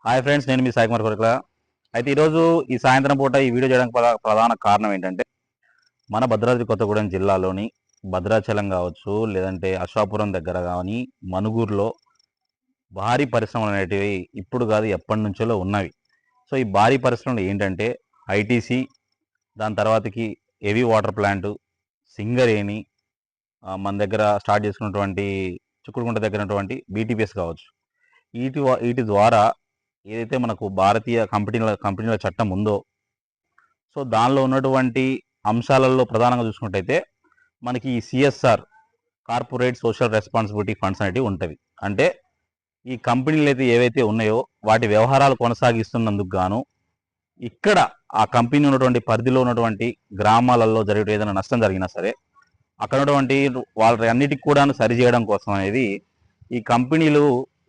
Hi friends, నేను మీ సాయి కుమార్ కొరకల. అయితే ఈరోజు ఈ సాయంత్రం పూట ఈ వీడియో చేయడానికి ప్రధాన కారణం ఏంటంటే, మన భద్రాద్రి కొత్తగూడెం జిల్లాలోని భద్రాచలం కావచ్చు, లేదంటే అశ్వాపురం దగ్గర కానీ, మనుగూరులో భారీ పరిశ్రమలు అనేటివి ఇప్పుడు కాదు ఎప్పటి నుంచో ఉన్నవి. సో ఈ భారీ పరిశ్రమలు ఏంటంటే ఐటీసీ, దాని తర్వాతకి హెవీ వాటర్ ప్లాంటు, సింగరేణి, మన దగ్గర స్టార్ట్ చేసుకున్నటువంటి చుక్కుడుగుంట దగ్గర ఉన్నటువంటి బీటీపీఎస్ కావచ్చు. వీటి ద్వారా ఏదైతే మనకు భారతీయ కంపెనీల చట్టం ఉందో, సో దానిలో ఉన్నటువంటి అంశాలలో ప్రధానంగా చూసుకున్నట్టయితే మనకి ఈ CSR, corporate social responsibility funds అనేవి ఉంటవి. అంటే ఈ కంపెనీలు అయితే ఏవైతే ఉన్నాయో వాటి వ్యవహారాలు కొనసాగిస్తున్నందుకు గాను ఇక్కడ ఆ కంపెనీ ఉన్నటువంటి పరిధిలో ఉన్నటువంటి గ్రామాలలో జరిగే ఏదైనా నష్టం జరిగినా సరే అక్కడ ఉన్నటువంటి వాళ్ళ అన్నిటికి కూడా సరిచేయడం కోసం అనేది ఈ కంపెనీలు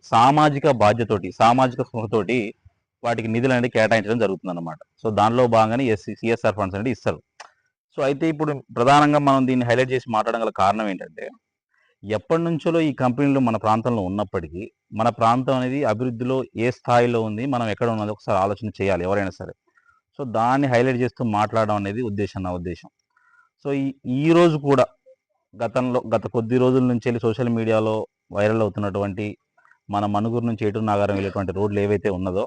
సామాజిక బాధ్యతతోటి, సామాజిక స్పృహతోటి వాటికి నిధులు అనేది కేటాయించడం జరుగుతుంది అనమాట. సో దానిలో భాగంగానే సిఎస్ఆర్ ఫండ్స్ అనేది ఇస్తారు. సో అయితే ఇప్పుడు ప్రధానంగా మనం దీన్ని హైలైట్ చేసి మాట్లాడడం గల కారణం ఏంటంటే, ఎప్పటి నుంచో ఈ కంపెనీలు మన ప్రాంతంలో ఉన్నప్పటికీ మన ప్రాంతం అనేది అభివృద్ధిలో ఏ స్థాయిలో ఉంది, మనం ఎక్కడ ఉన్నది ఒకసారి ఆలోచన చేయాలి ఎవరైనా సరే. సో దాన్ని హైలైట్ చేస్తూ మాట్లాడడం అనేది నా ఉద్దేశం. సో ఈ రోజు కూడా గత కొద్ది రోజుల నుంచి వెళ్ళి సోషల్ మీడియాలో వైరల్ అవుతున్నటువంటి మన మనుగురు నుంచి ఏటూరు నాగారం వెళ్ళేటువంటి రోడ్లు ఏవైతే ఉన్నదో,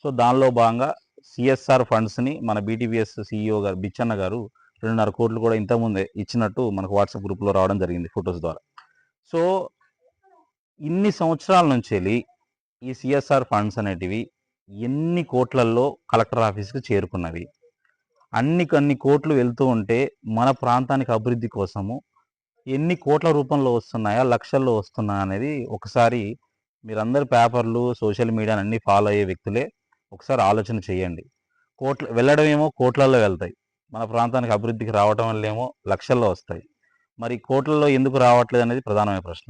సో దానిలో భాగంగా సిఎస్ఆర్ ఫండ్స్ని మన బీటీపీఎస్ సిఇఓ గారు బిచ్చన్న గారు 2.5 కోట్లు కూడా ఇంతకుముందే ఇచ్చినట్టు మనకు వాట్సాప్ గ్రూప్లో రావడం జరిగింది ఫొటోస్ ద్వారా. సో ఇన్ని సంవత్సరాల నుంచి వెళ్ళి ఈ సిఎస్ఆర్ ఫండ్స్ అనేటివి ఎన్ని కోట్లల్లో కలెక్టర్ ఆఫీస్కి చేరుకున్నవి, అన్ని కోట్లు వెళ్తూ ఉంటే మన ప్రాంతానికి అభివృద్ధి కోసము ఎన్ని కోట్ల రూపంలో వస్తున్నాయా, లక్షల్లో వస్తున్నాయా అనేది ఒకసారి మీరందరు పేపర్లు, సోషల్ మీడియాని అన్ని ఫాలో అయ్యే వ్యక్తులే ఒకసారి ఆలోచన చేయండి. వెళ్ళడం ఏమో కోట్లల్లో వెళ్తాయి, మన ప్రాంతానికి అభివృద్ధికి రావడం వల్ల ఏమో లక్షల్లో వస్తాయి. మరి కోట్లలో ఎందుకు రావట్లేదు అనేది ప్రధానమైన ప్రశ్న.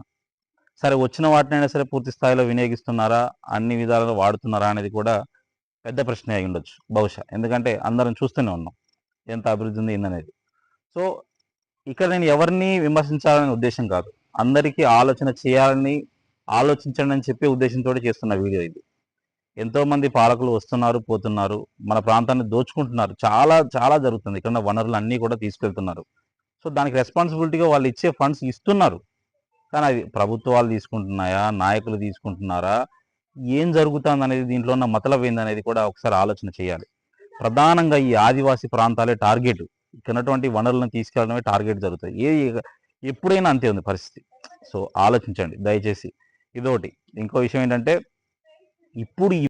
సరే, వచ్చిన వాటినైనా సరే పూర్తి స్థాయిలో వినియోగిస్తున్నారా, అన్ని విధాలుగా వాడుతున్నారా అనేది కూడా పెద్ద ప్రశ్న అయి ఉండొచ్చు బహుశా. ఎందుకంటే అందరం చూస్తూనే ఉన్నాం ఎంత అభివృద్ధి ఉంది ఏందనేది. సో ఇక్కడ నేను ఎవరిని విమర్శించాలనే ఉద్దేశం కాదు, అందరికీ ఆలోచన చేయాలని, ఆలోచించండి అని చెప్పే ఉద్దేశంతో చేస్తున్న వీడియో ఇది. ఎంతోమంది పాలకులు వస్తున్నారు, పోతున్నారు, మన ప్రాంతాన్ని దోచుకుంటున్నారు. చాలా చాలా జరుగుతుంది. ఇక్కడ ఉన్న వనరులు అన్నీ కూడా తీసుకెళ్తున్నారు. సో దానికి రెస్పాన్సిబిలిటీగా వాళ్ళు ఇచ్చే ఫండ్స్ ఇస్తున్నారు. కానీ అవి ప్రభుత్వాలు తీసుకుంటున్నాయా, నాయకులు తీసుకుంటున్నారా, ఏం జరుగుతుంది అనేది, దీంట్లో ఉన్న మతలబ్ ఏందనేది కూడా ఒకసారి ఆలోచన చేయాలి. ప్రధానంగా ఈ ఆదివాసీ ప్రాంతాలే టార్గెట్. ఇక్కడ ఉన్నటువంటి వనరులను తీసుకెళ్ళడమే టార్గెట్ జరుగుతుంది. ఎప్పుడైనా అంతే ఉంది పరిస్థితి. సో ఆలోచించండి దయచేసి. ఇదొకటి. ఇంకో విషయం ఏంటంటే, ఇప్పుడు